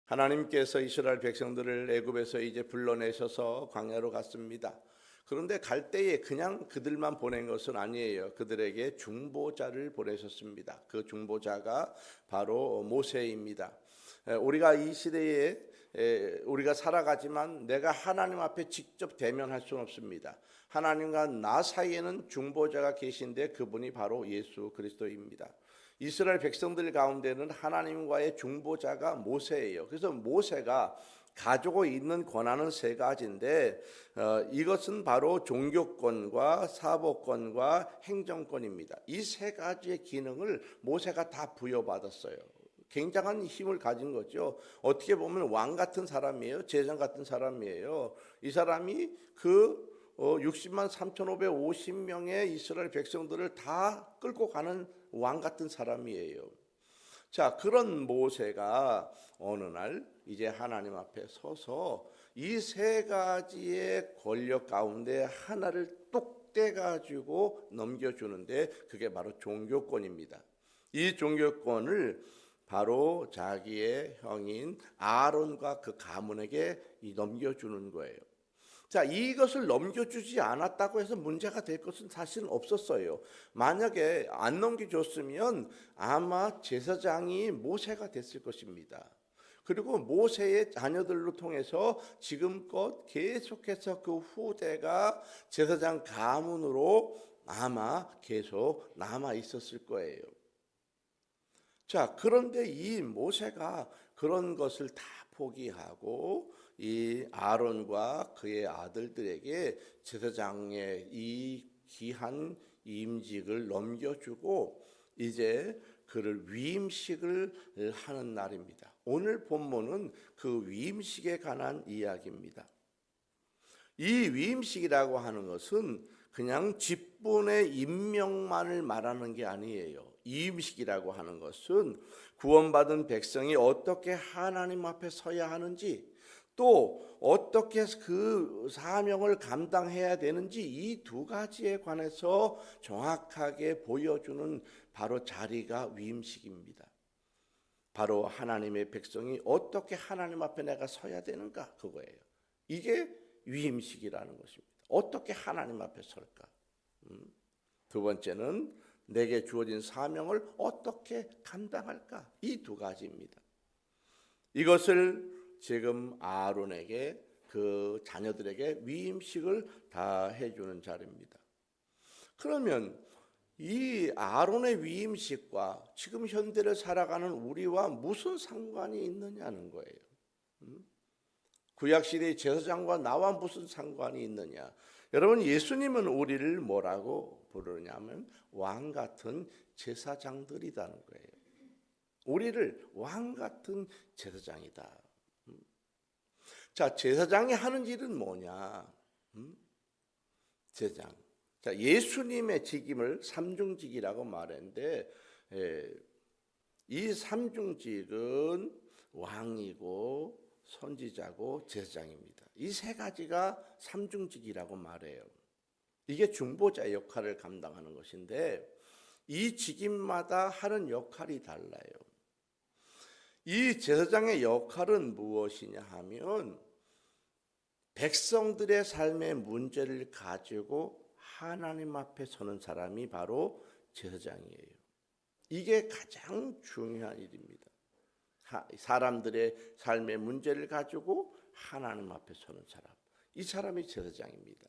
하나님께서 이스라엘 백성들을 애굽에서 이제 불러내셔서 광야로 갔습니다. 그런데 갈 때에 그냥 그들만 보낸 것은 아니에요. 그들에게 중보자를 보내셨습니다. 그 중보자가 바로 모세입니다. 우리가 이 시대에 우리가 살아가지만 내가 하나님 앞에 직접 대면할 수는 없습니다. 하나님과 나 사이에는 중보자가 계신데 그분이 바로 예수 그리스도입니다. 이스라엘 백성들 가운데는 하나님과의 중보자가 모세예요. 그래서 모세가 가지고 있는 권한은 세 가지인데 이것은 바로 종교권과 사법권과 행정권입니다. 이 세 가지의 기능을 모세가 다 부여받았어요. 굉장한 힘을 가진 거죠. 어떻게 보면 왕 같은 사람이에요. 제사장 같은 사람이에요. 이 사람이 그 60만 3,550명의 이스라엘 백성들을 다 끌고 가는 왕 같은 사람이에요. 자, 그런 모세가 어느 날 이제 하나님 앞에 서서 이 세 가지의 권력 가운데 하나를 똑 떼가지고 넘겨주는데 그게 바로 종교권입니다. 이 종교권을 바로 자기의 형인 아론과 그 가문에게 넘겨주는 거예요. 자, 이것을 넘겨주지 않았다고 해서 문제가 될 것은 사실은 없었어요. 만약에 안 넘겨줬으면 아마 제사장이 모세가 됐을 것입니다. 그리고 모세의 자녀들로 통해서 지금껏 계속해서 그 후대가 제사장 가문으로 아마 계속 남아 있었을 거예요. 자, 그런데 이 모세가 그런 것을 다 포기하고 이 아론과 그의 아들들에게 제사장의 이 귀한 임직을 넘겨주고 이제 그를 위임식을 하는 날입니다. 오늘 본문은 그 위임식에 관한 이야기입니다. 이 위임식이라고 하는 것은 그냥 직분의 임명만을 말하는 게 아니에요. 위임식이라고 하는 것은 구원받은 백성이 어떻게 하나님 앞에 서야 하는지 또 어떻게 그 사명을 감당해야 되는지 이 두 가지에 관해서 정확하게 보여주는 바로 자리가 위임식입니다. 바로 하나님의 백성이 어떻게 하나님 앞에 내가 서야 되는가 그거예요. 이게 위임식이라는 것입니다. 어떻게 하나님 앞에 설까? 두 번째는 내게 주어진 사명을 어떻게 감당할까? 이 두 가지입니다. 이것을 지금 아론에게 그 자녀들에게 위임식을 다 해주는 자리입니다. 그러면 이 아론의 위임식과 지금 현대를 살아가는 우리와 무슨 상관이 있느냐는 거예요. 구약시대의 제사장과 나와 무슨 상관이 있느냐. 여러분, 예수님은 우리를 뭐라고 부르냐면 왕 같은 제사장들이라는 거예요. 우리를 왕 같은 제사장이다. 자, 제사장이 하는 일은 뭐냐? 제사장. 자, 예수님의 직임을 삼중직이라고 말했는데 이 삼중직은 왕이고 선지자고 제사장입니다. 이 세 가지가 삼중직이라고 말해요. 이게 중보자 역할을 감당하는 것인데 이 직임마다 하는 역할이 달라요. 이 제사장의 역할은 무엇이냐 하면 백성들의 삶의 문제를 가지고 하나님 앞에 서는 사람이 바로 제사장이에요. 이게 가장 중요한 일입니다. 사람들의 삶의 문제를 가지고 하나님 앞에 서는 사람. 이 사람이 제사장입니다.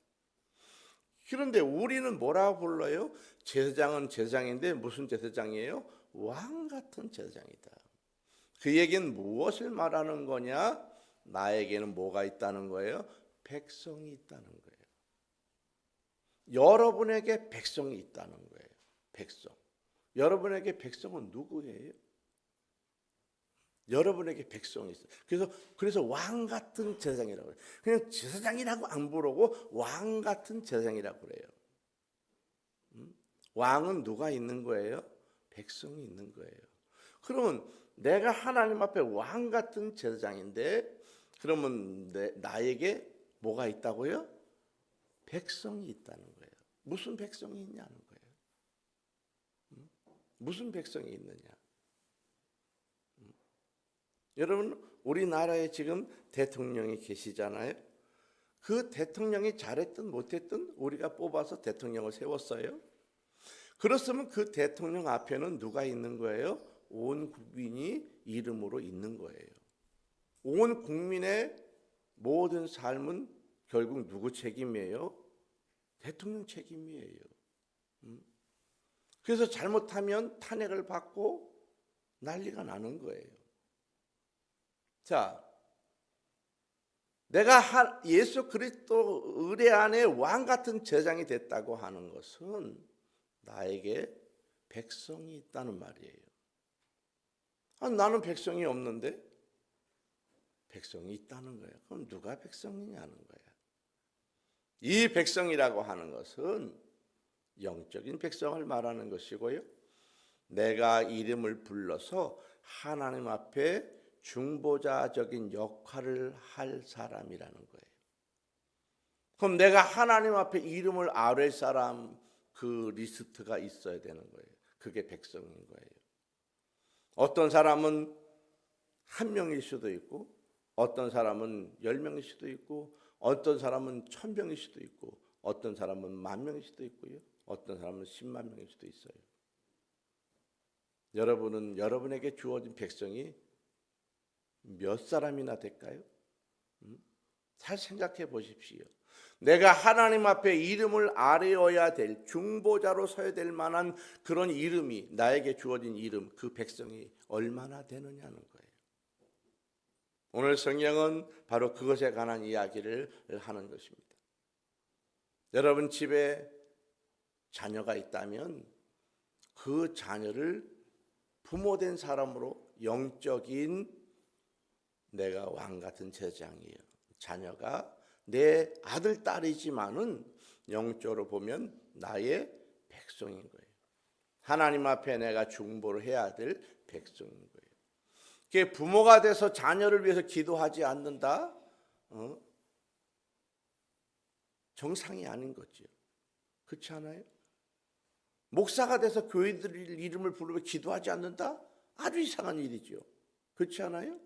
그런데 우리는 뭐라고 불러요? 제사장은 제사장인데 무슨 제사장이에요? 왕 같은 제사장이다. 그 얘기는 무엇을 말하는 거냐? 나에게는 뭐가 있다는 거예요? 백성이 있다는 거예요. 여러분에게 백성이 있다는 거예요. 백성. 여러분에게 백성은 누구예요? 여러분에게 백성이 있어요. 그래서 왕 같은 제사장이라고 해요. 그냥 제사장이라고 안 부르고 왕 같은 제사장이라고 그래요. 왕은 누가 있는 거예요? 백성이 있는 거예요. 그러면 내가 하나님 앞에 왕 같은 제사장인데 그러면 나에게 뭐가 있다고요? 백성이 있다는 거예요. 무슨 백성이 있냐는 거예요. 무슨 백성이 있느냐? 여러분, 우리나라에 지금 대통령이 계시잖아요. 그 대통령이 잘했든 못했든 우리가 뽑아서 대통령을 세웠어요. 그렇으면 그 대통령 앞에는 누가 있는 거예요? 온 국민이 이름으로 있는 거예요. 온 국민의 모든 삶은 결국 누구 책임이에요? 대통령 책임이에요. 그래서 잘못하면 탄핵을 받고 난리가 나는 거예요. 자, 내가 예수 그리스도 의뢰 안에 왕 같은 제장이 됐다고 하는 것은 나에게 백성이 있다는 말이에요. 나는 백성이 없는데? 백성이 있다는 거예요. 그럼 누가 백성이냐는 거예요. 이 백성이라고 하는 것은 영적인 백성을 말하는 것이고요. 내가 이름을 불러서 하나님 앞에 중보자적인 역할을 할 사람이라는 거예요. 그럼 내가 하나님 앞에 이름을 아뢰 사람 그 리스트가 있어야 되는 거예요. 그게 백성인 거예요. 어떤 사람은 한 명일 수도 있고, 어떤 사람은 10명일 수도 있고, 어떤 사람은 1000명일 수도 있고, 어떤 사람은 10,000명일 수도 있고요. 어떤 사람은 10만 명일 수도 있어요. 여러분은 여러분에게 주어진 백성이 몇 사람이나 될까요? 잘 생각해 보십시오. 내가 하나님 앞에 이름을 아뢰어야 될 중보자로 서야 될 만한 그런 이름이 나에게 주어진 이름, 그 백성이 얼마나 되느냐는 거예요. 오늘 성경은 바로 그것에 관한 이야기를 하는 것입니다. 여러분 집에 자녀가 있다면 그 자녀를 부모된 사람으로 영적인 내가 왕 같은 제장이에요. 자녀가 내 아들 딸이지만은 영적으로 보면 나의 백성인 거예요. 하나님 앞에 내가 중보를 해야 될 백성인 거예요. 그게 부모가 돼서 자녀를 위해서 기도하지 않는다? 정상이 아닌 거죠. 그렇지 않아요? 목사가 돼서 교회들 이름을 부르며 기도하지 않는다? 아주 이상한 일이죠. 그렇지 않아요?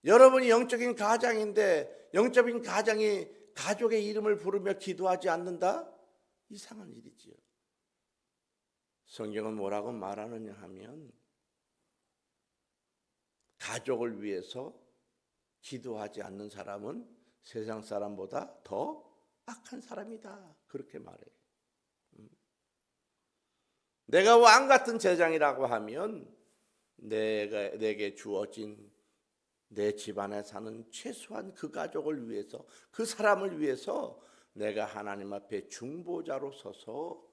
여러분이 영적인 가장인데 영적인 가장이 가족의 이름을 부르며 기도하지 않는다? 이상한 일이지요. 성경은 뭐라고 말하느냐 하면 가족을 위해서 기도하지 않는 사람은 세상 사람보다 더 악한 사람이다. 그렇게 말해요. 내가 왕 같은 제장이라고 하면 내게 주어진 내 집안에 사는 최소한 그 가족을 위해서, 그 사람을 위해서 내가 하나님 앞에 중보자로 서서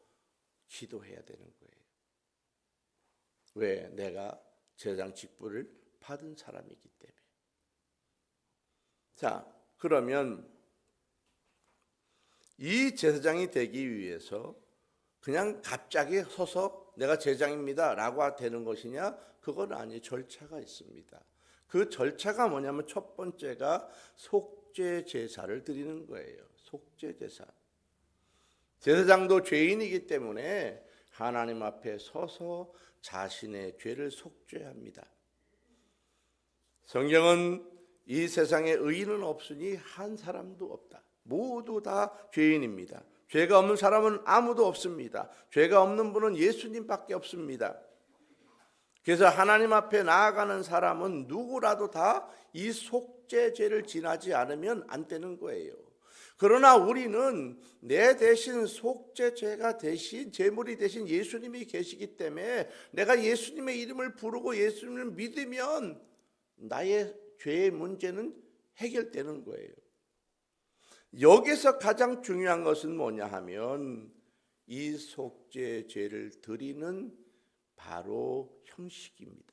기도해야 되는 거예요. 왜? 내가 제장 직분을 받은 사람이기 때문에. 자, 그러면 이 제사장이 되기 위해서 그냥 갑자기 서서 내가 제장입니다 라고 되는 것이냐? 그건 아니에요. 절차가 있습니다. 그 절차가 뭐냐면 첫 번째가 속죄 제사를 드리는 거예요. 속죄 제사. 제사장도 죄인이기 때문에 하나님 앞에 서서 자신의 죄를 속죄합니다. 성경은 이 세상에 의인은 없으니 한 사람도 없다. 모두 다 죄인입니다. 죄가 없는 사람은 아무도 없습니다. 죄가 없는 분은 예수님밖에 없습니다. 그래서 하나님 앞에 나아가는 사람은 누구라도 다 이 속죄죄를 지나지 않으면 안 되는 거예요. 그러나 우리는 내 대신 속죄죄가 대신 제물이 대신 예수님이 계시기 때문에 내가 예수님의 이름을 부르고 예수님을 믿으면 나의 죄의 문제는 해결되는 거예요. 여기서 가장 중요한 것은 뭐냐 하면 이 속죄죄를 드리는 바로 형식입니다.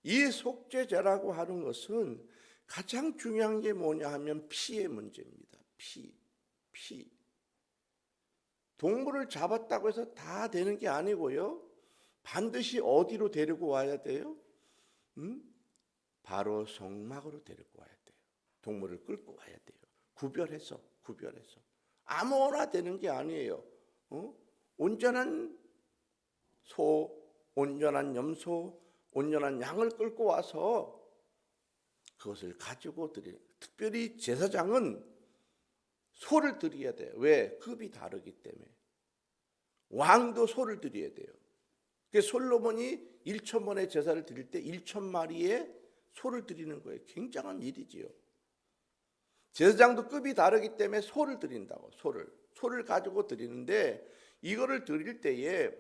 이 속죄죄라고 하는 것은 가장 중요한 게 뭐냐 하면 피의 문제입니다. 피. 동물을 잡았다고 해서 다 되는 게 아니고요. 반드시 어디로 데리고 와야 돼요? 바로 성막으로 데리고 와야 돼요. 동물을 끌고 와야 돼요. 구별해서. 아무거나 되는 게 아니에요. 온전한 소, 온전한 염소, 온전한 양을 끌고 와서 그것을 가지고 드리는, 특별히 제사장은 소를 드려야 돼요. 왜? 급이 다르기 때문에. 왕도 소를 드려야 돼요. 그래서 솔로몬이 1,000번의 제사를 드릴 때 1,000마리의 소를 드리는 거예요. 굉장한 일이지요. 제사장도 급이 다르기 때문에 소를 드린다고. 소를 가지고 드리는데, 이거를 드릴 때에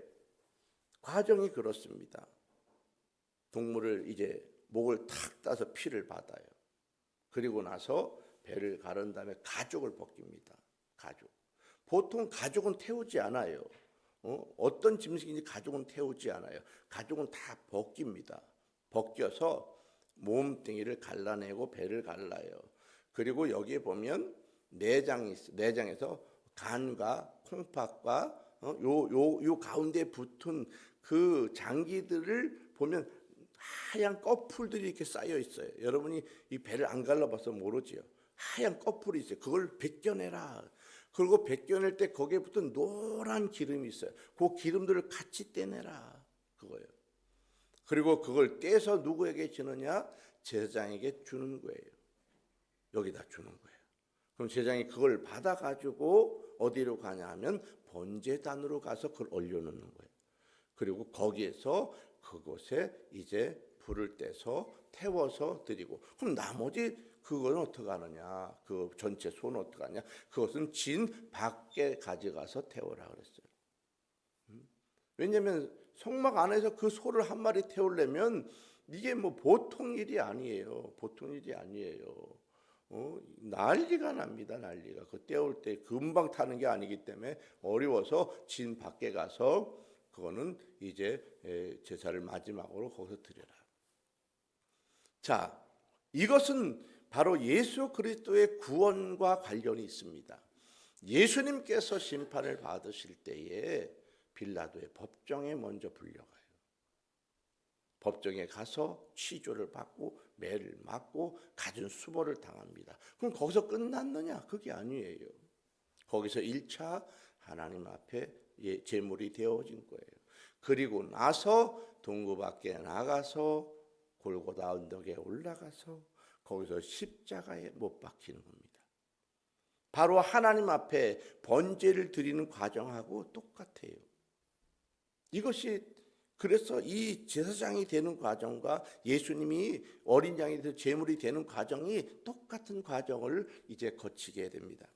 과정이 그렇습니다. 동물을 이제 목을 탁 따서 피를 받아요. 그리고 나서 배를 가른 다음에 가죽을 벗깁니다. 가죽. 보통 가죽은 태우지 않아요. 어떤 짐승인지 가죽은 태우지 않아요. 가죽은 다 벗깁니다. 벗겨서 몸뚱이를 갈라내고 배를 갈라요. 그리고 여기에 보면 내장이 있어요. 내장에서 간과 콩팥과 요 가운데 붙은 그 장기들을 보면 하얀 꺼풀들이 이렇게 쌓여 있어요. 여러분이 이 배를 안 갈라봐서 모르지요. 하얀 꺼풀이 있어요. 그걸 벗겨내라. 그리고 벗겨낼 때 거기에 붙은 노란 기름이 있어요. 그 기름들을 같이 떼내라. 그거예요. 그리고 그걸 떼서 누구에게 주느냐? 제사장에게 주는 거예요. 여기다 주는 거예요. 그럼 제사장이 그걸 받아가지고 어디로 가냐 하면 번제단으로 가서 그걸 올려놓는 거예요. 그리고 거기에서 그곳에 이제 불을 떼서 태워서 드리고, 그럼 나머지 그건 어떻게 하느냐? 그 전체 소는 어떻게 하냐? 그것은 진 밖에 가져가서 태우라 그랬어요. 왜냐하면 성막 안에서 그 소를 한 마리 태우려면 이게 뭐 보통 일이 아니에요. 보통 일이 아니에요. 난리가 납니다. 난리가. 그 태울 때 금방 타는 게 아니기 때문에 어려워서 진 밖에 가서 그거는 이제 제사를 마지막으로 거기서 드려라. 자, 이것은 바로 예수 그리스도의 구원과 관련이 있습니다. 예수님께서 심판을 받으실 때에 빌라도의 법정에 먼저 불려가요. 법정에 가서 취조를 받고 매를 맞고 갖은 수벌을 당합니다. 그럼 거기서 끝났느냐? 그게 아니에요. 거기서 1차 하나님 앞에 제물이 되어진 거예요. 그리고 나서 동굴 밖에 나가서 골고다 언덕에 올라가서 거기서 십자가에 못 박히는 겁니다. 바로 하나님 앞에 번제를 드리는 과정하고 똑같아요. 이것이 그래서 이 제사장이 되는 과정과 예수님이 어린 양이 돼서 제물이 되는 과정이 똑같은 과정을 이제 거치게 됩니다.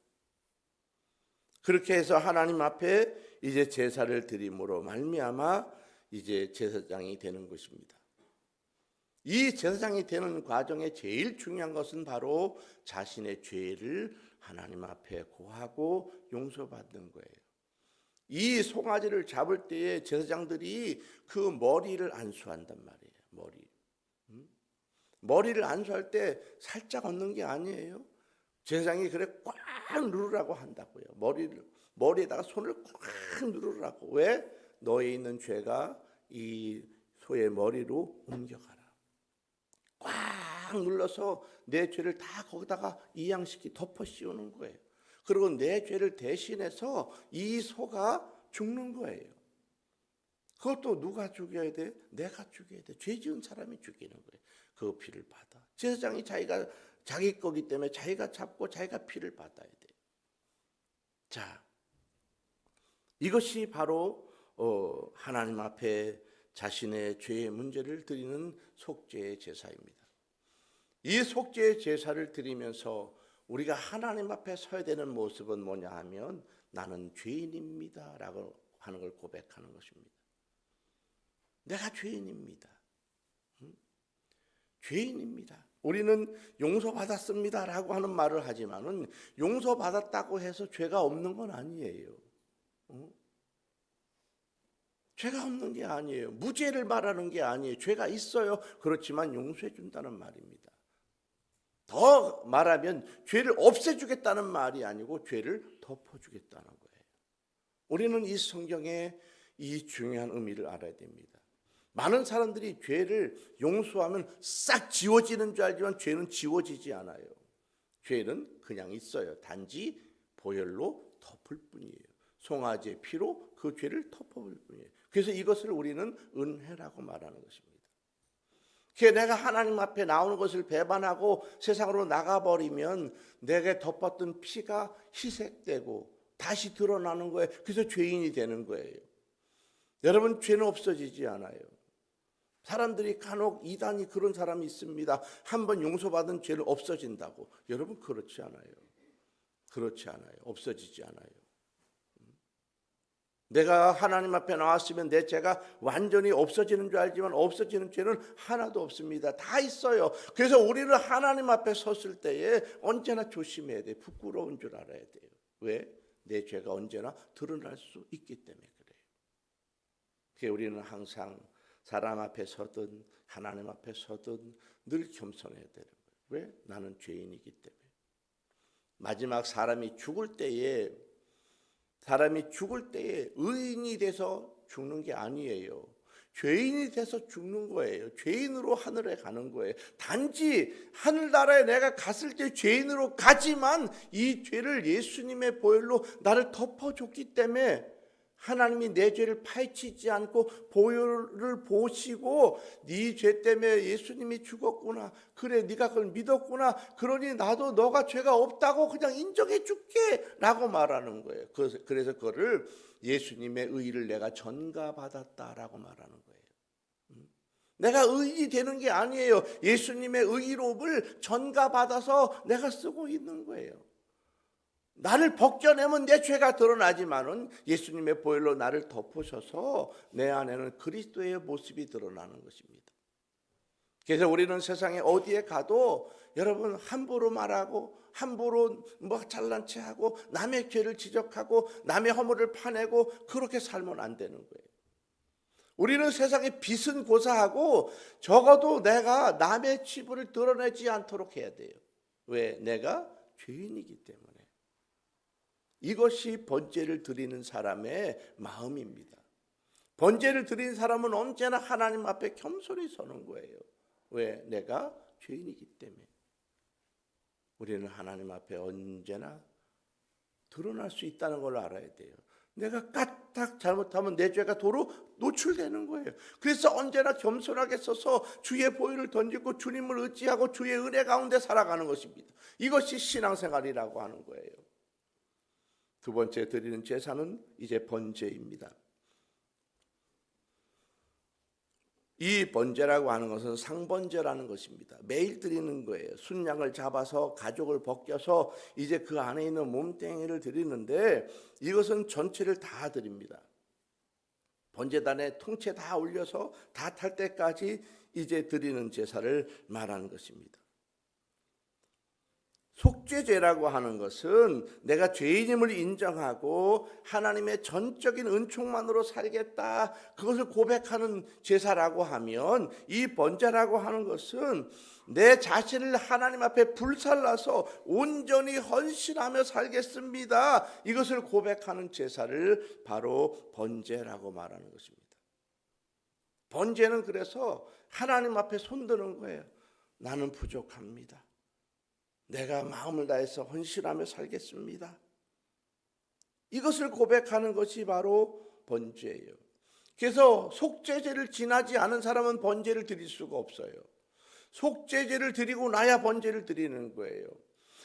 그렇게 해서 하나님 앞에 이제 제사를 드림으로 말미암아 이제 제사장이 되는 것입니다. 이 제사장이 되는 과정에 제일 중요한 것은 바로 자신의 죄를 하나님 앞에 고하고 용서받는 거예요. 이 송아지를 잡을 때에 제사장들이 그 머리를 안수한단 말이에요. 머리를 안수할 때 살짝 얹는 게 아니에요. 제사장이 그래 꽉 누르라고 한다고요. 머리에다가 손을 꽉 누르라고. 왜? 너에 있는 죄가 이 소의 머리로 옮겨가라. 꽉 눌러서 내 죄를 다 거기다가 이양시키 덮어 씌우는 거예요. 그리고 내 죄를 대신해서 이 소가 죽는 거예요. 그것도 누가 죽여야 돼? 내가 죽여야 돼. 죄 지은 사람이 죽이는 거예요. 그 피를 받아. 제사장이 자기 거기 때문에 자기가 잡고 자기가 피를 받아야 돼. 자, 이것이 바로 하나님 앞에 자신의 죄의 문제를 드리는 속죄의 제사입니다. 이 속죄의 제사를 드리면서 우리가 하나님 앞에 서야 되는 모습은 뭐냐 하면 나는 죄인입니다 라고 하는 걸 고백하는 것입니다. 내가 죄인입니다. 죄인입니다. 우리는 용서받았습니다 라고 하는 말을 하지만은 용서받았다고 해서 죄가 없는 건 아니에요. 죄가 없는 게 아니에요. 무죄를 말하는 게 아니에요. 죄가 있어요. 그렇지만 용서해 준다는 말입니다. 더 말하면 죄를 없애주겠다는 말이 아니고 죄를 덮어주겠다는 거예요. 우리는 이 성경의 이 중요한 의미를 알아야 됩니다. 많은 사람들이 죄를 용서하면 싹 지워지는 줄 알지만 죄는 지워지지 않아요. 죄는 그냥 있어요. 단지 보혈로 덮을 뿐이에요. 송아지의 피로 그 죄를 덮어볼 뿐이에요. 그래서 이것을 우리는 은혜라고 말하는 것입니다. 그래서 내가 하나님 앞에 나오는 것을 배반하고 세상으로 나가버리면 내게 덮었던 피가 희색되고 다시 드러나는 거예요. 그래서 죄인이 되는 거예요. 여러분, 죄는 없어지지 않아요. 사람들이 간혹 이단이 그런 사람이 있습니다. 한번 용서받은 죄는 없어진다고. 여러분, 그렇지 않아요. 그렇지 않아요. 없어지지 않아요. 내가 하나님 앞에 나왔으면 내 죄가 완전히 없어지는 줄 알지만 없어지는 죄는 하나도 없습니다. 다 있어요. 그래서 우리는 하나님 앞에 섰을 때에 언제나 조심해야 돼요. 부끄러운 줄 알아야 돼요. 왜? 내 죄가 언제나 드러날 수 있기 때문에 그래요. 그래서 우리는 항상 사람 앞에 서든 하나님 앞에 서든 늘 겸손해야 되는 거예요. 왜? 나는 죄인이기 때문에. 마지막 사람이 죽을 때에 의인이 돼서 죽는 게 아니에요. 죄인이 돼서 죽는 거예요. 죄인으로 하늘에 가는 거예요. 단지 하늘나라에 내가 갔을 때 죄인으로 가지만 이 죄를 예수님의 보혈로 나를 덮어줬기 때문에 하나님이 내 죄를 파헤치지 않고 보혈을 보시고 네 죄 때문에 예수님이 죽었구나. 그래, 네가 그걸 믿었구나. 그러니 나도 너가 죄가 없다고 그냥 인정해 줄게 라고 말하는 거예요. 그래서 그거를 예수님의 의를 내가 전가받았다라고 말하는 거예요. 내가 의인이 되는 게 아니에요. 예수님의 의로움을 전가받아서 내가 쓰고 있는 거예요. 나를 벗겨내면 내 죄가 드러나지만은 예수님의 보혈로 나를 덮으셔서 내 안에는 그리스도의 모습이 드러나는 것입니다. 그래서 우리는 세상에 어디에 가도 여러분 함부로 말하고 함부로 잘난 체하고 남의 죄를 지적하고 남의 허물을 파내고 그렇게 살면 안 되는 거예요. 우리는 세상에 빚은 고사하고 적어도 내가 남의 치부를 드러내지 않도록 해야 돼요. 왜? 내가 죄인이기 때문에. 이것이 번제를 드리는 사람의 마음입니다. 번제를 드리는 사람은 언제나 하나님 앞에 겸손히 서는 거예요. 왜? 내가 죄인이기 때문에. 우리는 하나님 앞에 언제나 드러날 수 있다는 걸 알아야 돼요. 내가 까딱 잘못하면 내 죄가 도로 노출되는 거예요. 그래서 언제나 겸손하게 서서 주의 보혈을 던지고 주님을 의지하고 주의 은혜 가운데 살아가는 것입니다. 이것이 신앙생활이라고 하는 거예요. 두 번째 드리는 제사는 이제 번제입니다. 이 번제라고 하는 것은 상번제라는 것입니다. 매일 드리는 거예요. 순양을 잡아서 가죽을 벗겨서 이제 그 안에 있는 몸뚱이를 드리는데 이것은 전체를 다 드립니다. 번제단에 통째 다 올려서 다 탈 때까지 이제 드리는 제사를 말하는 것입니다. 속죄제라고 하는 것은 내가 죄인임을 인정하고 하나님의 전적인 은총만으로 살겠다, 그것을 고백하는 제사라고 하면, 이 번제라고 하는 것은 내 자신을 하나님 앞에 불살라서 온전히 헌신하며 살겠습니다, 이것을 고백하는 제사를 바로 번제라고 말하는 것입니다. 번제는 그래서 하나님 앞에 손드는 거예요. 나는 부족합니다. 내가 마음을 다해서 헌신하며 살겠습니다. 이것을 고백하는 것이 바로 번제예요. 그래서 속죄제를 지나지 않은 사람은 번제를 드릴 수가 없어요. 속죄제를 드리고 나야 번제를 드리는 거예요.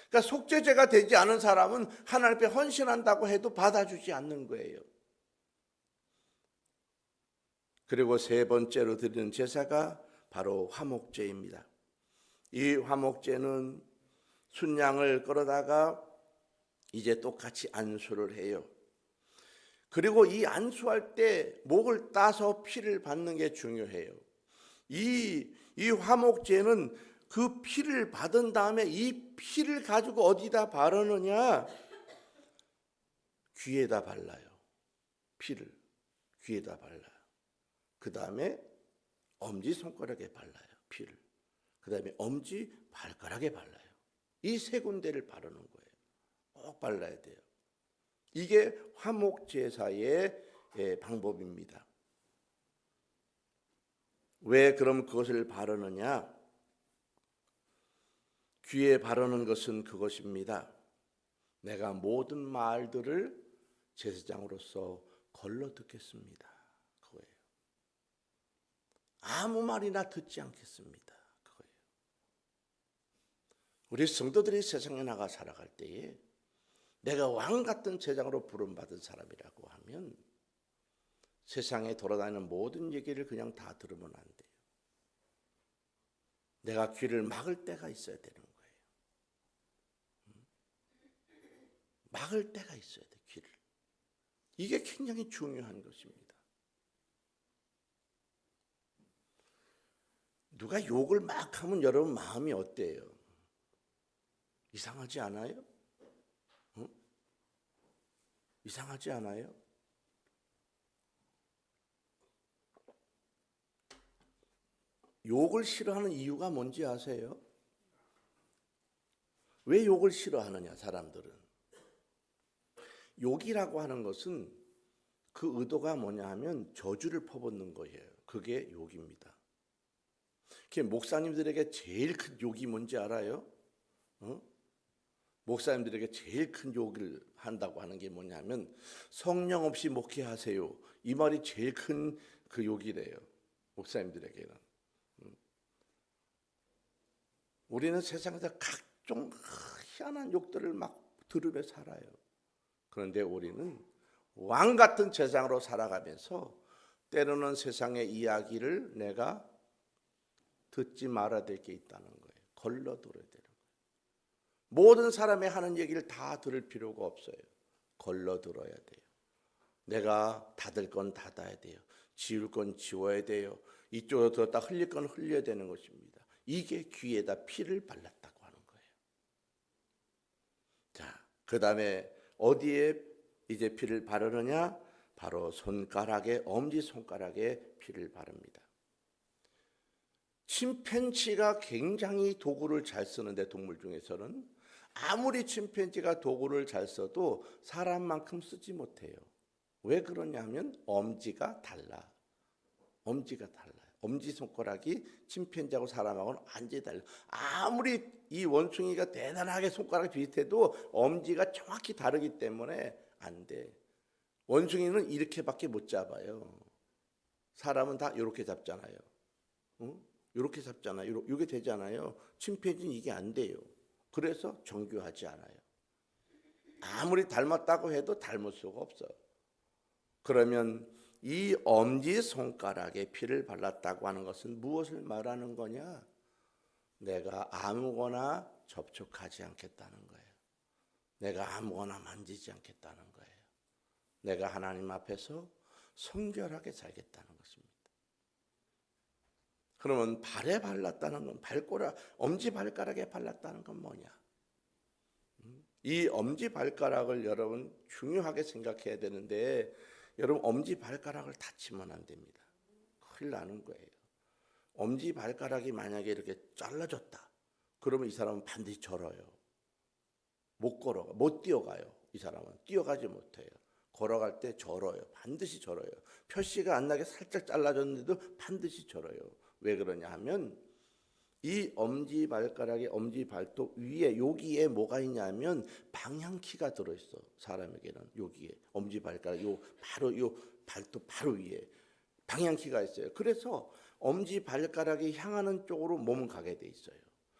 그러니까 속죄제가 되지 않은 사람은 하나님 앞에 헌신한다고 해도 받아주지 않는 거예요. 그리고 세 번째로 드리는 제사가 바로 화목제입니다. 이 화목제는 순양을 끌어다가 이제 똑같이 안수를 해요. 그리고 이 안수할 때 목을 따서 피를 받는 게 중요해요. 이 화목제는 그 피를 받은 다음에 이 피를 가지고 어디다 바르느냐? 귀에다 발라요. 피를 귀에다 발라요. 그 다음에 엄지손가락에 발라요. 피를. 그 다음에 엄지 발가락에 발라요. 이 세 군데를 바르는 거예요. 꼭 발라야 돼요. 이게 화목제사의 방법입니다. 왜 그럼 그것을 바르느냐? 귀에 바르는 것은 그것입니다. 내가 모든 말들을 제사장으로서 걸러 듣겠습니다. 그거예요. 아무 말이나 듣지 않겠습니다. 그거예요. 우리 성도들이 세상에 나가 살아갈 때에 내가 왕 같은 제장으로 부름받은 사람이라고 하면 세상에 돌아다니는 모든 얘기를 그냥 다 들으면 안 돼요. 내가 귀를 막을 때가 있어야 되는 거예요. 막을 때가 있어야 돼, 귀를. 이게 굉장히 중요한 것입니다. 누가 욕을 막 하면 여러분 마음이 어때요? 이상하지 않아요? 응? 이상하지 않아요? 욕을 싫어하는 이유가 뭔지 아세요? 왜 욕을 싫어하느냐, 사람들은. 욕이라고 하는 것은 그 의도가 뭐냐 하면 저주를 퍼붓는 거예요. 그게 욕입니다. 목사님들에게 제일 큰 욕이 뭔지 알아요? 목사님들에게 제일 큰 욕을 한다고 하는 게 뭐냐면 성령 없이 목회하세요. 이 말이 제일 큰 그 욕이래요. 목사님들에게는. 우리는 세상에서 각종 희한한 욕들을 막 들으며 살아요. 그런데 우리는 왕 같은 제장으로 살아가면서 때로는 세상의 이야기를 내가 듣지 말아야 될 게 있다는 거예요. 걸러 들어야 되는 거예요. 모든 사람이 하는 얘기를 다 들을 필요가 없어요. 걸러 들어야 돼요. 내가 닫을 건 닫아야 돼요. 지울 건 지워야 돼요. 이쪽으로 들었다 흘릴 건 흘려야 되는 것입니다. 이게 귀에다 피를 발랐다고 하는 거예요. 자, 그 다음에 어디에 이제 피를 바르느냐? 바로 손가락에, 엄지손가락에 피를 바릅니다. 침팬지가 굉장히 도구를 잘 쓰는데, 동물 중에서는 아무리 침팬지가 도구를 잘 써도 사람만큼 쓰지 못해요. 왜 그러냐면 엄지가 달라. 엄지가 달라요. 엄지손가락이 침팬지하고 사람하고는 완전히 달라요. 아무리 이 원숭이가 대단하게 손가락이 비슷해도 엄지가 정확히 다르기 때문에 안 돼. 원숭이는 이렇게밖에 못 잡아요. 사람은 다 이렇게 잡잖아요. 이렇게 잡잖아요. 이게 되잖아요. 침팬지는 이게 안 돼요. 그래서 정교하지 않아요. 아무리 닮았다고 해도 닮을 수가 없어. 그러면 이 엄지손가락에 피를 발랐다고 하는 것은 무엇을 말하는 거냐? 내가 아무거나 접촉하지 않겠다는 거예요. 내가 아무거나 만지지 않겠다는 거예요. 내가 하나님 앞에서 성결하게 살겠다는 것입니다. 그러면 발에 발랐다는 건, 엄지발가락에 발랐다는 건 뭐냐? 이 엄지발가락을 여러분 중요하게 생각해야 되는데, 여러분 엄지발가락을 다치면 안 됩니다. 큰일 나는 거예요. 엄지발가락이 만약에 이렇게 잘라졌다, 그러면 이 사람은 반드시 절어요. 못 뛰어가요. 이 사람은 뛰어가지 못해요. 걸어갈 때 절어요. 반드시 절어요. 표시가 안 나게 살짝 잘라졌는데도 반드시 절어요. 왜 그러냐 하면 이 엄지발가락의 엄지발톱 위에, 여기에 뭐가 있냐면 방향키가 들어있어. 사람에게는 여기에 엄지발가락 바로 요 발톱 바로 위에 방향키가 있어요. 그래서 엄지발가락이 향하는 쪽으로 몸은 가게 돼 있어요.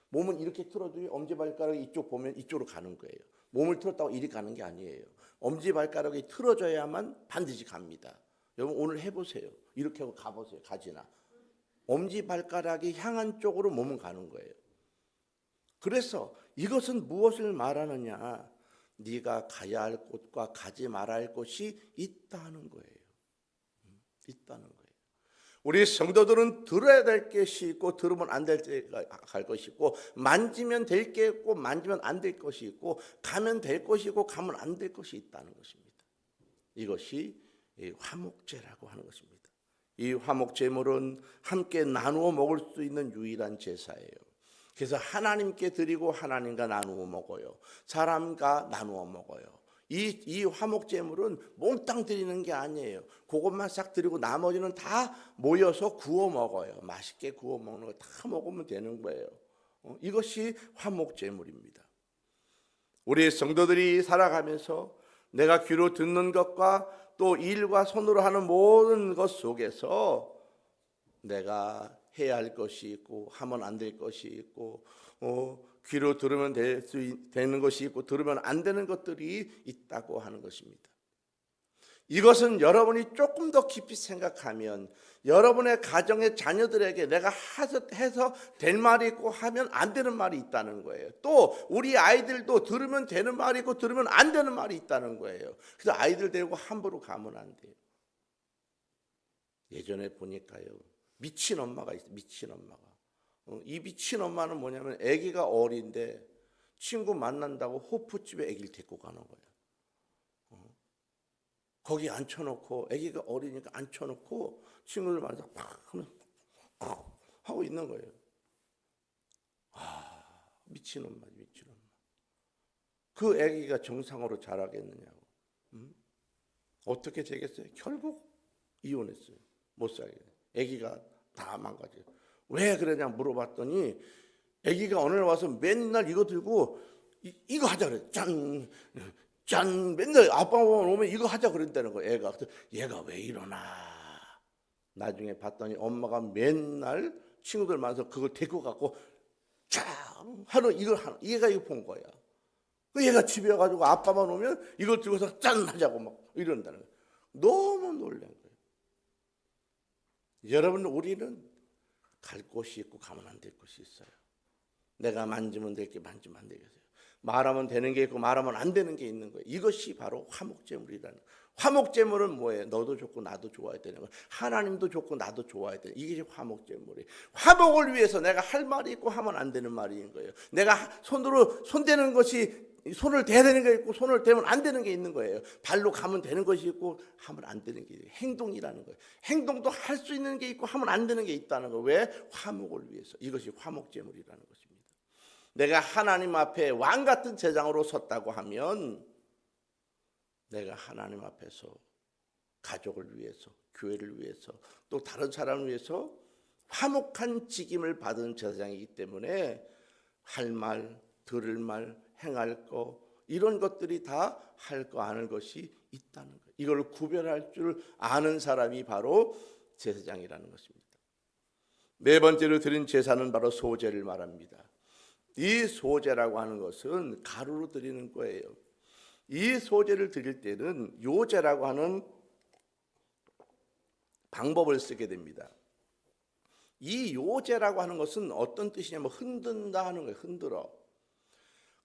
몸은 이렇게 틀어도 엄지발가락이 이쪽 보면 이쪽으로 가는 거예요. 몸을 틀었다고 이리 가는 게 아니에요. 엄지발가락이 틀어져야만 반드시 갑니다. 여러분 오늘 해보세요. 이렇게 하고 가보세요. 가지나. 엄지발가락이 향한 쪽으로 몸은 가는 거예요. 그래서 이것은 무엇을 말하느냐? 네가 가야 할 곳과 가지 말아야 할 곳이 있다는 거예요. 있다는 거예요. 우리 성도들은 들어야 될 것이 있고 들으면 안 될 때 갈 것이 있고, 만지면 될 게 있고 만지면 안 될 것이 있고, 가면 될 것이 있고 가면 안 될 것이 있다는 것입니다. 이것이 화목제라고 하는 것입니다. 이 화목제물은 함께 나누어 먹을 수 있는 유일한 제사예요. 그래서 하나님께 드리고 하나님과 나누어 먹어요. 사람과 나누어 먹어요. 이 화목제물은 몽땅 드리는 게 아니에요. 그것만 싹 드리고 나머지는 다 모여서 구워 먹어요. 맛있게 구워 먹는 거 다 먹으면 되는 거예요. 이것이 화목제물입니다. 우리 성도들이 살아가면서 내가 귀로 듣는 것과 또 일과 손으로 하는 모든 것 속에서 내가 해야 할 것이 있고 하면 안 될 것이 있고 귀로 들으면 되는 것이 있고 들으면 안 되는 것들이 있다고 하는 것입니다. 이것은 여러분이 조금 더 깊이 생각하면 여러분의 가정의 자녀들에게 내가 해서 될 말이 있고 하면 안 되는 말이 있다는 거예요. 또 우리 아이들도 들으면 되는 말이 있고 들으면 안 되는 말이 있다는 거예요. 그래서 아이들 데리고 함부로 가면 안 돼요. 예전에 보니까요, 미친 엄마가 있어요. 미친 엄마가. 이 미친 엄마는 뭐냐면 아기가 어린데 친구 만난다고 호프집에 아기를 데리고 가는 거예요. 거기 앉혀놓고 아기가 어리니까 앉혀놓고 친구들 만나서 팍 하고 있는 거예요. 미친 엄마, 미친 엄마. 그 아기가 정상으로 자라겠느냐고. 어떻게 되겠어요? 결국 이혼했어요. 못 살게. 아기가 다 망가져. 왜 그러냐 물어봤더니 아기가 어느 날 와서 맨날 이거 들고 이거 하자 그래. 짠 맨날 아빠가 오면 이거 하자 그랬다는 거예요. 애가. 얘가 왜 이러나. 나중에 봤더니 엄마가 맨날 친구들 만나서 그걸 데리고 갖고 짠 하는 이걸 하는 얘가 이거 본 거야. 얘가 집에 와가지고 아빠만 오면 이걸 들고서 짠 하자고 막 이런다는 거예요. 너무 놀란 거예요. 여러분, 우리는 갈 곳이 있고 가면 안 될 곳이 있어요. 내가 만지면 될 게 만지면 안 되겠어요. 말하면 되는 게 있고 말하면 안 되는 게 있는 거예요. 이것이 바로 화목제물이라는 거예요. 화목제물은 뭐예요? 너도 좋고 나도 좋아야 되는 거예요. 하나님도 좋고 나도 좋아야 되는 거예요. 이게 화목제물이에요. 화목을 위해서 내가 할 말이 있고 하면 안 되는 말인 거예요. 내가 손대는 것이 손을 대야 되는 게 있고 손을 대면 안 되는 게 있는 거예요. 발로 가면 되는 것이 있고 하면 안 되는 게 있어요. 행동이라는 거예요. 행동도 할 수 있는 게 있고 하면 안 되는 게 있다는 거예요. 왜? 화목을 위해서. 이것이 화목제물이라는 것입니다. 내가 하나님 앞에 왕 같은 제장으로 섰다고 하면 내가 하나님 앞에서 가족을 위해서, 교회를 위해서, 또 다른 사람을 위해서 화목한 직임을 받은 제사장이기 때문에 할 말, 들을 말, 행할 거 이런 것들이 다 할 거 아는 것이 있다는 거예요. 이걸 구별할 줄 아는 사람이 바로 제사장이라는 것입니다. 네 번째로 드린 제사는 바로 소제를 말합니다. 이 소제라고 하는 것은 가루로 드리는 거예요. 이 소제를 드릴 때는 요제라고 하는 방법을 쓰게 됩니다. 이 요제라고 하는 것은 어떤 뜻이냐면 흔든다 하는 거예요. 흔들어.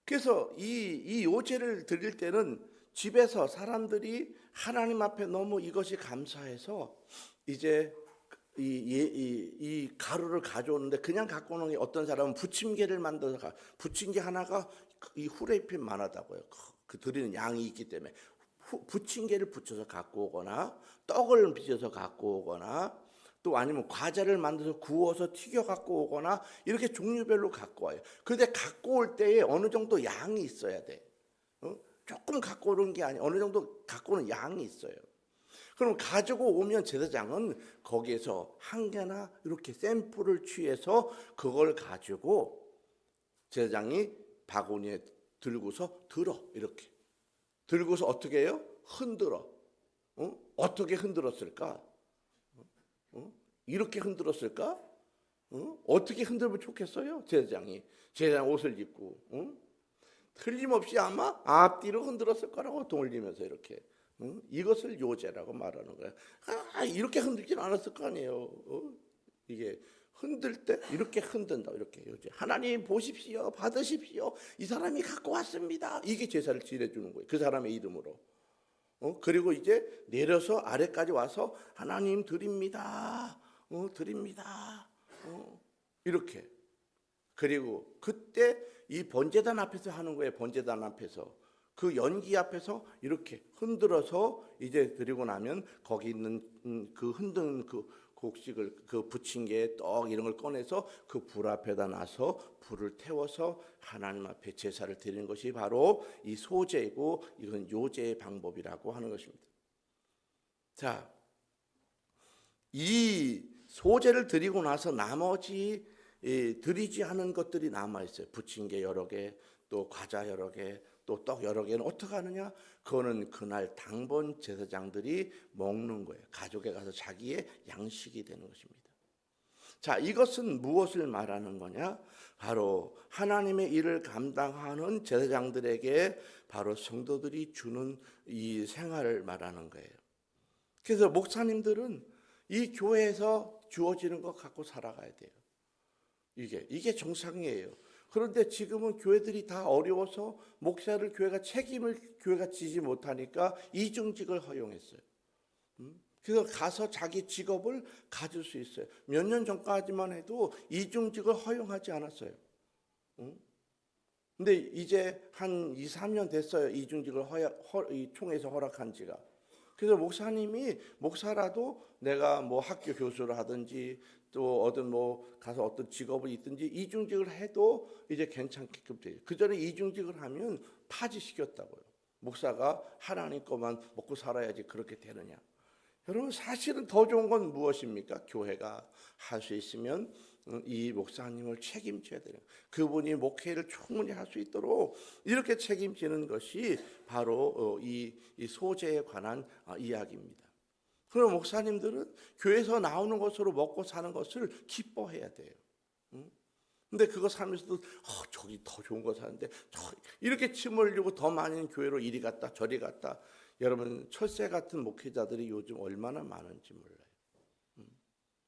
그래서 이 요제를 드릴 때는 집에서 사람들이 하나님 앞에 너무 이것이 감사해서 이제 이 가루를 가져오는데 그냥 갖고 오는 게 어떤 사람은 부침개를 만들어서 부침개 하나가 이 후레이팬 만하다고요. 그 드리는 양이 있기 때문에 부침개를 붙여서 갖고 오거나 떡을 빚어서 갖고 오거나 또 아니면 과자를 만들어서 구워서 튀겨 갖고 오거나 이렇게 종류별로 갖고 와요. 그런데 갖고 올 때에 어느 정도 양이 있어야 돼. 조금 갖고 오는 게 아니라 어느 정도 갖고 오는 양이 있어요. 그럼 가지고 오면 제사장은 거기에서 한 개나 이렇게 샘플을 취해서 그걸 가지고 제사장이 바구니에 들고서 들어. 이렇게 들고서 어떻게 해요? 흔들어. 어떻게 흔들었을까? 이렇게 흔들었을까? 어떻게 흔들면 좋겠어요? 제사장 옷을 입고 틀림없이 아마 앞뒤로 흔들었을 거라고 돌리면서 이렇게 이것을 요제라고 말하는 거예요. 이렇게 흔들진 않았을 거 아니에요. 이게 흔들 때 이렇게 흔든다. 이렇게 요제. 하나님 보십시오. 받으십시오. 이 사람이 갖고 왔습니다. 이게 제사를 지내주는 거예요. 그 사람의 이름으로. 그리고 이제 내려서 아래까지 와서 하나님 드립니다. 드립니다. 이렇게. 그리고 그때 이 번제단 앞에서 하는 거예요. 번제단 앞에서. 그 연기 앞에서 이렇게 흔들어서 이제 드리고 나면 거기 있는 그 흔든 그 곡식을 그 부침개 떡 이런 걸 꺼내서 그 불 앞에다 놔서 불을 태워서 하나님 앞에 제사를 드리는 것이 바로 이 소제이고 이건 요제의 방법이라고 하는 것입니다. 자, 이 소제를 드리고 나서 나머지 드리지 않은 것들이 남아 있어요. 부침개 여러 개, 또 과자 여러 개, 또 떡 여러 개는 어떻게 하느냐? 그거는 그날 당번 제사장들이 먹는 거예요. 가족에 가서 자기의 양식이 되는 것입니다. 자, 이것은 무엇을 말하는 거냐? 바로 하나님의 일을 감당하는 제사장들에게 바로 성도들이 주는 이 생활을 말하는 거예요. 그래서 목사님들은 이 교회에서 주어지는 것 갖고 살아가야 돼요. 이게 정상이에요. 그런데 지금은 교회들이 다 어려워서 목사를 책임을 교회가 지지 못하니까 이중직을 허용했어요. 그래서 가서 자기 직업을 가질 수 있어요. 몇 년 전까지만 해도 이중직을 허용하지 않았어요. 근데 이제 한 2, 3년 됐어요. 이중직을 이 총회에서 허락한 지가. 그래서 목사라도 내가 뭐 학교 교수를 하든지 또 어떤 뭐 가서 어떤 직업을 있든지 이중직을 해도 이제 괜찮게끔 돼요. 그 전에 이중직을 하면 파지시켰다고요. 목사가 하나님 것만 먹고 살아야지 그렇게 되느냐. 여러분, 사실은 더 좋은 건 무엇입니까? 교회가 할 수 있으면 이 목사님을 책임져야 돼요. 그분이 목회를 충분히 할 수 있도록 이렇게 책임지는 것이 바로 이 소재에 관한 이야기입니다. 그럼 목사님들은 교회에서 나오는 것으로 먹고 사는 것을 기뻐해야 돼요. 근데 그거 살면서도 저기 더 좋은 거 사는데 이렇게 침 흘리고 더 많은 교회로 이리 갔다 저리 갔다. 여러분, 철새 같은 목회자들이 요즘 얼마나 많은지 몰라요.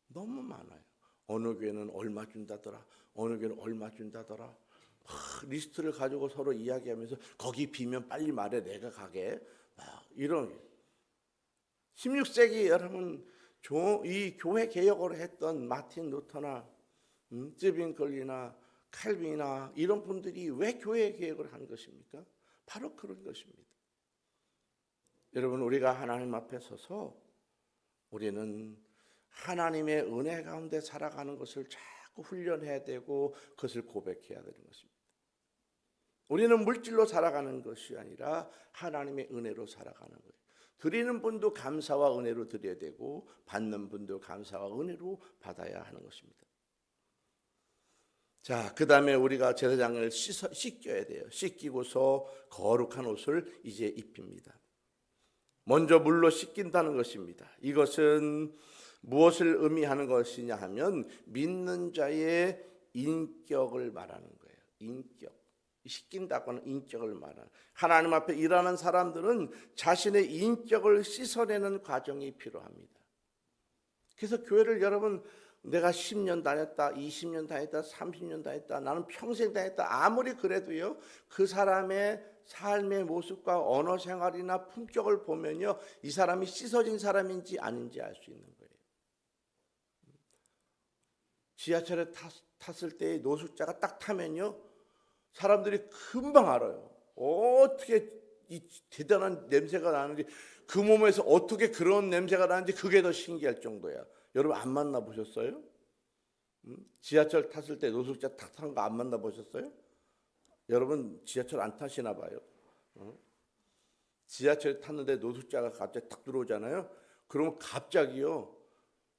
너무 많아요. 어느 교회는 얼마 준다더라. 어느 교회는 얼마 준다더라. 리스트를 가지고 서로 이야기하면서 거기 비면 빨리 말해 내가 가게. 이런 16세기 여러분 이 교회 개혁을 했던 마틴 루터나 쯔빙클리나 칼빈이나 이런 분들이 왜 교회 개혁을 한 것입니까? 바로 그런 것입니다. 여러분, 우리가 하나님 앞에 서서 우리는 하나님의 은혜 가운데 살아가는 것을 자꾸 훈련해야 되고 그것을 고백해야 되는 것입니다. 우리는 물질로 살아가는 것이 아니라 하나님의 은혜로 살아가는 거예요. 드리는 분도 감사와 은혜로 드려야 되고 받는 분도 감사와 은혜로 받아야 하는 것입니다. 자, 그 다음에 우리가 제사장을 씻겨야 돼요. 씻기고서 거룩한 옷을 이제 입힙니다. 먼저 물로 씻긴다는 것입니다. 이것은 무엇을 의미하는 것이냐 하면 믿는 자의 인격을 말하는 거예요. 인격. 씻긴다고 하는 인격을 말하는. 하나님 앞에 일하는 사람들은 자신의 인격을 씻어내는 과정이 필요합니다. 그래서 교회를 여러분 내가 10년 다녔다, 20년 다녔다, 30년 다녔다, 나는 평생 다녔다 아무리 그래도요 그 사람의 삶의 모습과 언어 생활이나 품격을 보면요 이 사람이 씻어진 사람인지 아닌지 알 수 있는 거예요. 지하철에 탔을 때 노숙자가 딱 타면요 사람들이 금방 알아요. 어떻게 이 대단한 냄새가 나는지, 그 몸에서 어떻게 그런 냄새가 나는지 그게 더 신기할 정도야. 여러분 안 만나보셨어요? 지하철 탔을 때 노숙자 탁 타는 거 안 만나보셨어요? 여러분 지하철 안 타시나 봐요. 지하철 탔는데 노숙자가 갑자기 탁 들어오잖아요. 그러면 갑자기요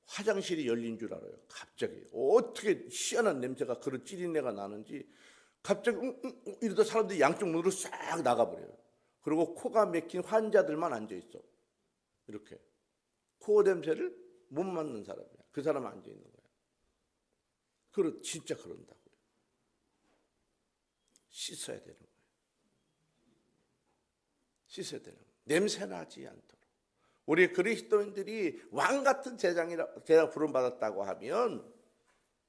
화장실이 열린 줄 알아요. 갑자기 어떻게 희한한 냄새가 그런 찌린내가 나는지 갑자기 이러다 사람들이 양쪽 문으로 싹 나가버려요. 그리고 코가 막힌 환자들만 앉아있어. 이렇게 코 냄새를 못 맡는 사람이야. 그 사람 앉아있는 거야. 진짜 그런다고요. 씻어야 되는 거예요. 씻어야 되는 거예요. 냄새 나지 않도록. 우리 그리스도인들이 왕 같은 제사장 부름받았다고 하면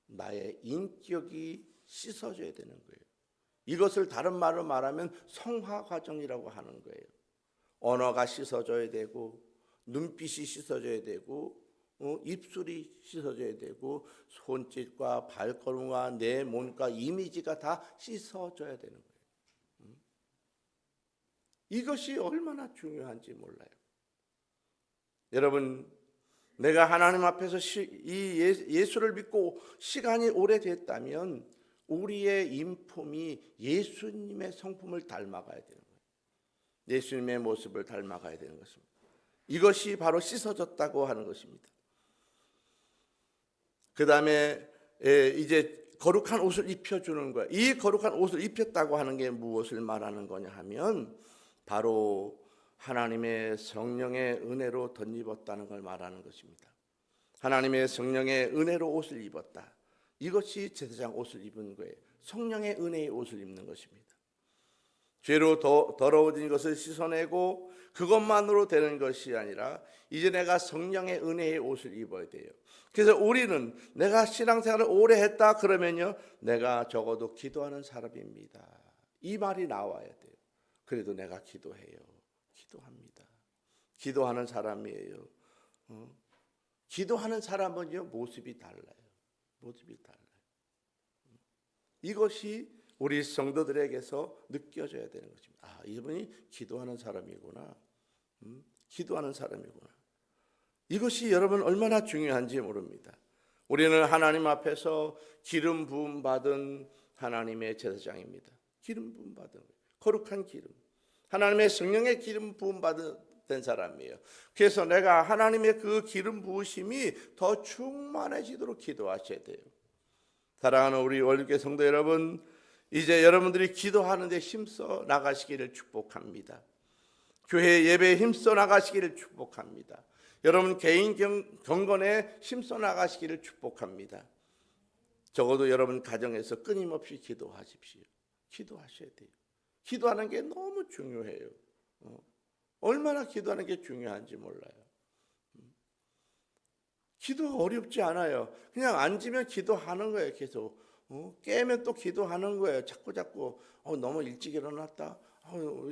나의 인격이 씻어져야 되는 거예요. 이것을 다른 말로 말하면 성화 과정이라고 하는 거예요. 언어가 씻어져야 되고 눈빛이 씻어져야 되고 입술이 씻어져야 되고 손짓과 발걸음과 내 몸과 이미지가 다 씻어져야 되는 거예요. 이것이 얼마나 중요한지 몰라요. 여러분, 내가 하나님 앞에서 예수를 믿고 시간이 오래됐다면 우리의 인품이 예수님의 성품을 닮아가야 되는 거예요. 예수님의 모습을 닮아가야 되는 것입니다. 이것이 바로 씻어졌다고 하는 것입니다. 그 다음에 이제 거룩한 옷을 입혀주는 거예요. 이 거룩한 옷을 입혔다고 하는 게 무엇을 말하는 거냐 하면 바로 하나님의 성령의 은혜로 덧입었다는 걸 말하는 것입니다. 하나님의 성령의 은혜로 옷을 입었다. 이것이 제사장 옷을 입은 거예요. 성령의 은혜의 옷을 입는 것입니다. 죄로 더러워진 것을 씻어내고 그것만으로 되는 것이 아니라 이제 내가 성령의 은혜의 옷을 입어야 돼요. 그래서 우리는 내가 신앙생활을 오래 했다 그러면요, 내가 적어도 기도하는 사람입니다. 이 말이 나와야 돼요. 그래도 내가 기도해요. 기도합니다. 기도하는 사람이에요. 기도하는 사람은요, 모습이 달라요. 모습이 달라요. 이것이 우리 성도들에게서 느껴져야 되는 것입니다. 아, 이분이 기도하는 사람이구나. 기도하는 사람이구나. 이것이 여러분 얼마나 중요한지 모릅니다. 우리는 하나님 앞에서 기름 부음 받은 하나님의 제사장입니다. 기름 부음 받은 거룩한 기름. 하나님의 성령의 기름 부음 받은 사람이에요. 그래서 내가 하나님의 그 기름 부으심이 더 충만해지도록 기도하셔야 돼요. 사랑하는 우리 월계 성도 여러분, 이제 여러분들이 기도하는데 힘써 나가시기를 축복합니다. 교회 예배에 힘써 나가시기를 축복합니다. 여러분 개인 경건에 힘써 나가시기를 축복합니다. 적어도 여러분 가정에서 끊임없이 기도하십시오. 기도하셔야 돼요. 기도하는 게 너무 중요해요. 얼마나 기도하는 게 중요한지 몰라요. 기도가 어렵지 않아요. 그냥 앉으면 기도하는 거예요. 계속 깨면 또 기도하는 거예요. 자꾸 너무 일찍 일어났다.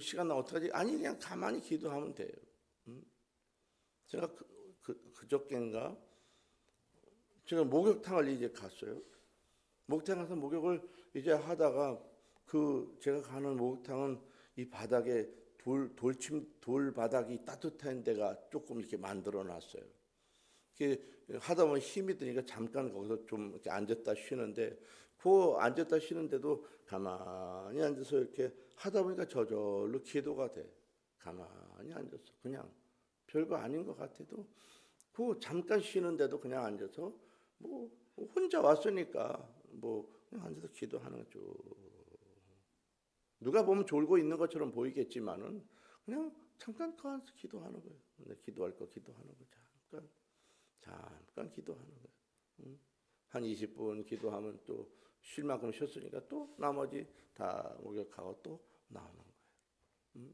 시간 나 어떡하지? 아니 그냥 가만히 기도하면 돼요. 제가 그저께인가 제가 목욕탕을 이제 갔어요. 목욕탕 가서 목욕을 이제 하다가 제가 가는 목욕탕은 이 바닥에 돌 바닥이 따뜻한 데가 조금 이렇게 만들어 놨어요. 하다 보면 힘이 드니까 잠깐 거기서 좀 이렇게 앉았다 쉬는데 그 앉았다 쉬는데도 가만히 앉아서 이렇게 하다 보니까 저절로 기도가 돼. 가만히 앉아서 그냥 별거 아닌 것 같아도 그 잠깐 쉬는데도 그냥 앉아서 뭐 혼자 왔으니까 뭐 그냥 앉아서 기도하는 거죠. 누가 보면 졸고 있는 것처럼 보이겠지만은 그냥 잠깐 가서 기도하는 거예요. 근데 기도할 거 기도하는 거 잠깐 기도하는 거예요. 한 20분 기도하면 또 쉴 만큼 쉬었으니까 또 나머지 다 목욕하고 또 나오는 거예요.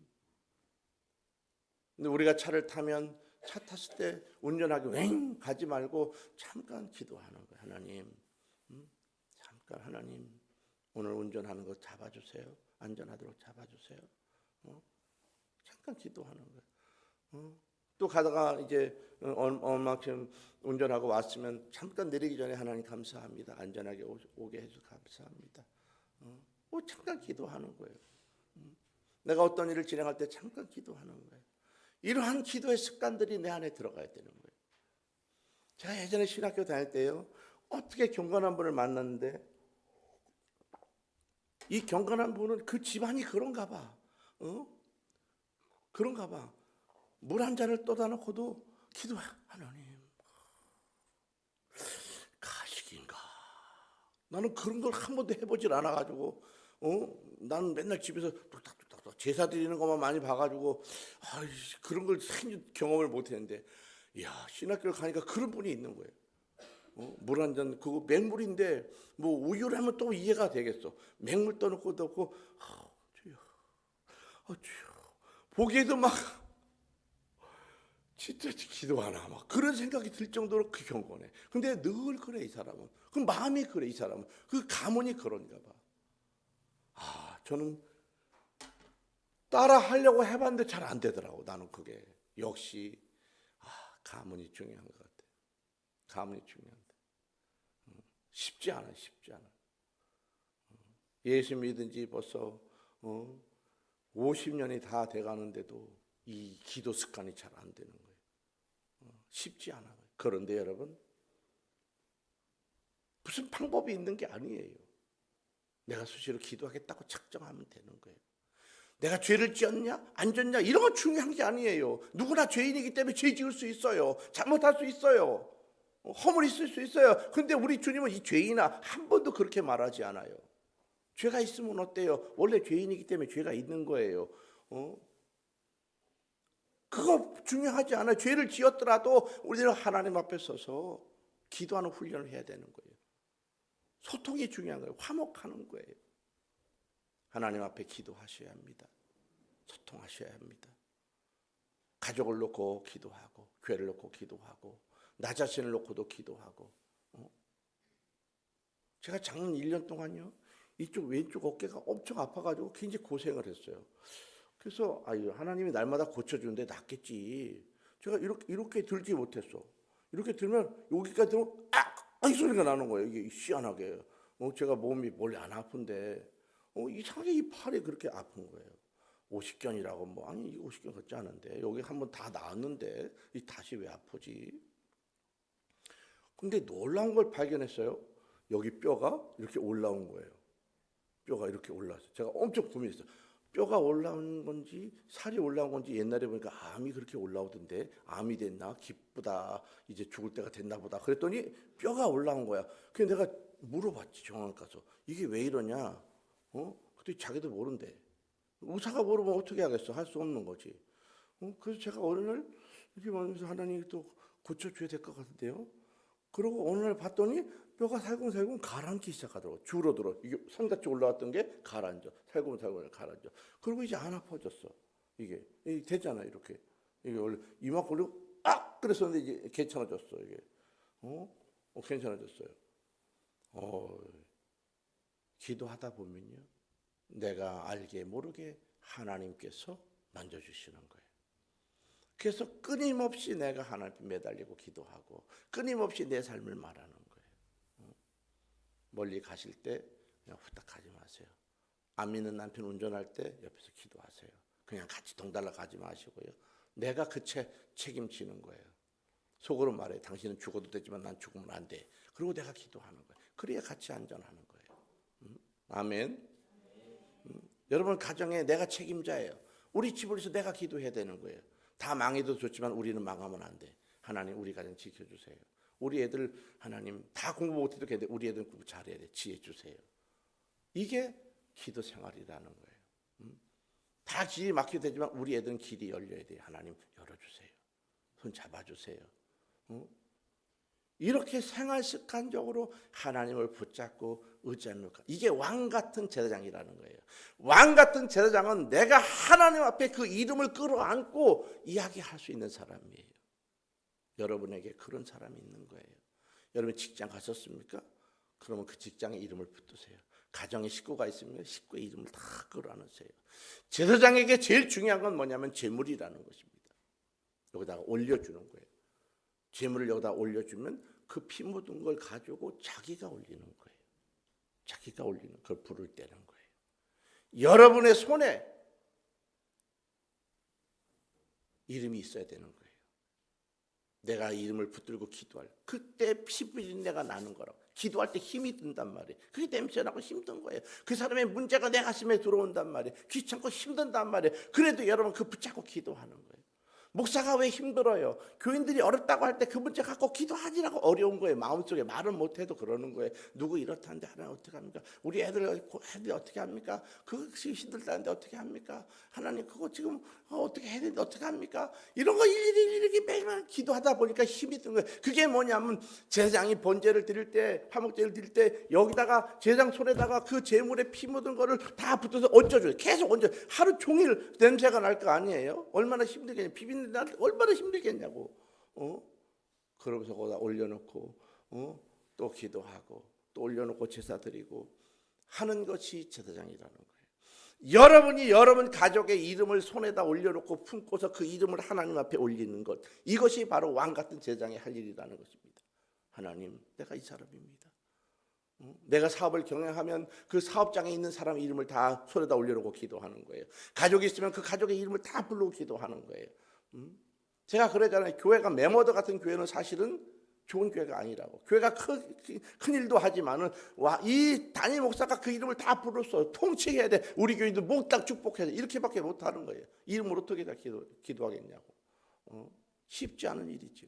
근데 우리가 차를 타면 차 탔을 때 운전하기 왱 가지 말고 잠깐 기도하는 거예요. 하나님, 잠깐 하나님 오늘 운전하는 거 잡아주세요. 안전하도록 잡아주세요. 잠깐 기도하는 거예요. 또 가다가 이제 얼마큼 운전하고 왔으면 잠깐 내리기 전에 하나님 감사합니다. 안전하게 오게 해서 감사합니다. 잠깐 기도하는 거예요. 내가 어떤 일을 진행할 때 잠깐 기도하는 거예요. 이러한 기도의 습관들이 내 안에 들어가야 되는 거예요. 제가 예전에 신학교 다닐 때요, 어떻게 경건한 분을 만났는데 이 경건한 분은 그 집안이 그런가 봐. 그런가 봐. 물 한 잔을 떠다 놓고도 기도해. 하나님, 가식인가? 나는 그런 걸 한 번도 해보질 않아가지고, 나는 맨날 집에서 뚝딱뚝딱 제사 드리는 것만 많이 봐가지고, 그런 걸 생전 경험을 못했는데, 이야, 신학교를 가니까 그런 분이 있는 거예요. 물 한 잔, 그거 맹물인데, 뭐 우유라면 또 이해가 되겠어. 맹물 떠놓고 넣고, 주여, 주여. 보기에도 막, 진짜 기도하나 막 그런 생각이 들 정도로 그 경건해. 근데 늘 그래 이 사람은. 그 마음이 그래 이 사람은. 그 가문이 그런가 봐. 저는 따라 하려고 해봤는데 잘 안 되더라고. 나는 그게 역시 가문이 중요한 것 같아. 가문이 중요한데 쉽지 않아. 예수 믿은 지 벌써 50년이 다 돼가는데도 이 기도 습관이 잘 안 되는 거예요. 쉽지 않아요. 그런데 여러분, 무슨 방법이 있는 게 아니에요. 내가 수시로 기도하겠다고 작정하면 되는 거예요. 내가 죄를 지었냐 안 지었냐 이런 거 중요한 게 아니에요. 누구나 죄인이기 때문에 죄 지을 수 있어요. 잘못할 수 있어요. 허물 있을 수 있어요. 그런데 우리 주님은 이 죄인아 한 번도 그렇게 말하지 않아요. 죄가 있으면 어때요? 원래 죄인이기 때문에 죄가 있는 거예요. 그거 중요하지 않아요. 죄를 지었더라도 우리는 하나님 앞에 서서 기도하는 훈련을 해야 되는 거예요. 소통이 중요한 거예요. 화목하는 거예요. 하나님 앞에 기도하셔야 합니다. 소통하셔야 합니다. 가족을 놓고 기도하고, 교회를 놓고 기도하고, 나 자신을 놓고도 기도하고. 제가 작년 1년 동안요, 이쪽 왼쪽 어깨가 엄청 아파가지고 굉장히 고생을 했어요. 그래서 하나님이 날마다 고쳐주는데 낫겠지. 제가 이렇게 들지 못했어. 이렇게 들면 여기까지 들면 이 소리가 나는 거예요. 이게 희한하게. 제가 몸이 원래 안 아픈데 이상하게 이 팔이 그렇게 아픈 거예요. 오십견이라고 아니 이 오십견 같지 않은데 여기 한번 다 나았는데 이 다시 왜 아프지? 근데 놀라운 걸 발견했어요. 여기 뼈가 이렇게 올라온 거예요. 뼈가 이렇게 올라왔어요. 제가 엄청 고민했어요. 뼈가 올라온 건지 살이 올라온 건지. 옛날에 보니까 암이 그렇게 올라오던데 암이 됐나? 기쁘다. 이제 죽을 때가 됐나 보다. 그랬더니 뼈가 올라온 거야. 그래서 내가 물어봤지, 정원 가서. 이게 왜 이러냐? 그랬더니 자기도 모른대. 의사가 모르면 어떻게 하겠어? 할 수 없는 거지. 그래서 제가 어느 날 이렇게 보면서 하나님이 또 고쳐줘야 될 것 같은데요. 그리고 어느 날 봤더니 뼈가 살금살금 가라앉기 시작하더라고. 줄어들어. 이게 산같이 올라왔던 게 가라앉아. 살금살금 가라앉아. 그리고 이제 안 아파졌어. 이게 되잖아, 이렇게. 이게 원래 이만큼 올리고 그랬었는데 이제 괜찮아졌어. 이게 괜찮아졌어요. 기도하다 보면요, 내가 알게 모르게 하나님께서 만져주시는 거예요. 그래서 끊임없이 내가 하나님께 매달리고 기도하고 끊임없이 내 삶을 말하는 거예요. 멀리 가실 때 그냥 후딱 가지 마세요. 안 믿는 남편 운전할 때 옆에서 기도하세요. 그냥 같이 동달라 가지 마시고요. 내가 그 책임지는 거예요. 속으로 말해. 당신은 죽어도 되지만 난 죽으면 안 돼. 그리고 내가 기도하는 거예요. 그래야 같이 안전하는 거예요. 아멘. 여러분 가정에 내가 책임자예요. 우리 집을 위해서 내가 기도해야 되는 거예요. 다 망해도 좋지만 우리는 망하면 안 돼. 하나님 우리 가정 지켜주세요. 우리 애들 하나님 다 공부 못해도 되는데 우리 애들 공부 잘해야 돼. 지혜 주세요. 이게 기도 생활이라는 거예요. 다 길이 막히게 되지만 우리 애들은 길이 열려야 돼요. 하나님 열어주세요. 손 잡아주세요. 이렇게 생활 습관적으로 하나님을 붙잡고 의지하는 것. 이게 왕 같은 제사장이라는 거예요. 왕 같은 제사장은 내가 하나님 앞에 그 이름을 끌어안고 이야기할 수 있는 사람이에요. 여러분에게 그런 사람이 있는 거예요. 여러분 직장 가셨습니까? 그러면 그 직장에 이름을 붙드세요. 가정에 식구가 있으면 식구의 이름을 다 끌어안으세요. 제사장에게 제일 중요한 건 뭐냐면 재물이라는 것입니다. 여기다가 올려주는 거예요. 재물을 여기다 올려주면 그 피 묻은 걸 가지고 자기가 올리는 거예요. 자기가 올리는 그걸 불을 떼는 거예요. 여러분의 손에 이름이 있어야 되는 거예요. 내가 이름을 붙들고 기도할 그때 피 비린내가 나는 거라고. 기도할 때 힘이 든단 말이에요. 그게 냄새나고 힘든 거예요. 그 사람의 문제가 내 가슴에 들어온단 말이에요. 귀찮고 힘든단 말이에요. 그래도 여러분 그 붙잡고 기도하는 거예요. 목사가 왜 힘들어요? 교인들이 어렵다고 할 때 그 문제 갖고 기도하지라고 어려운 거예요. 마음속에 말은 못해도 그러는 거예요. 누구 이렇다는데 하나님 어떻게 합니까? 우리 애들 어떻게 합니까? 그것이 힘들다는데 어떻게 합니까? 하나님 그거 지금 어떻게 해야 되는데 어떻게 합니까? 이런 거 일일이 매일매일 기도하다 보니까 힘이 드는 거예요. 그게 뭐냐면 제사장이 번제를 드릴 때 화목제를 드릴 때 여기다가 제사장 손에다가 그 제물에 피 묻은 거를 다 붙여서 얹어줘요. 계속 얹어. 하루 종일 냄새가 날 거 아니에요? 얼마나 힘들겠냐. 비비는 날 얼마나 힘들겠냐고. 그러면서 거기다 올려놓고 또 기도하고 또 올려놓고 제사 드리고 하는 것이 제사장이라는 거예요. 여러분이 여러분 가족의 이름을 손에다 올려놓고 품고서 그 이름을 하나님 앞에 올리는 것, 이것이 바로 왕 같은 제사장이 할 일이라는 것입니다. 하나님, 내가 이 사람입니다. 내가 사업을 경영하면 그 사업장에 있는 사람 이름을 다 손에다 올려놓고 기도하는 거예요. 가족이 있으면 그 가족의 이름을 다 부르고 기도하는 거예요. 제가 그러잖아요. 교회가 메모더 같은 교회는 사실은 좋은 교회가 아니라고. 교회가 큰 일도 하지만은 이 담임 목사가 그 이름을 다 불렀어. 통치해야 돼. 우리 교인들 몽땅 축복해야 돼. 이렇게밖에 못 하는 거예요. 이름을 어떻게 다 기도하겠냐고. 쉽지 않은 일이죠.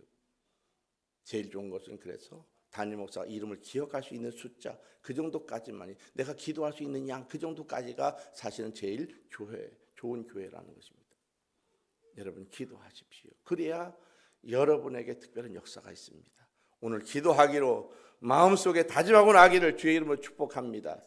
제일 좋은 것은 그래서 담임 목사가 이름을 기억할 수 있는 숫자 그 정도까지만이, 내가 기도할 수 있는 양 그 정도까지가 사실은 제일 좋은 교회라는 것입니다. 여러분 기도하십시오. 그래야 여러분에게 특별한 역사가 있습니다. 오늘 기도하기로 마음속에 다짐하고 나기를 주의 이름으로 축복합니다.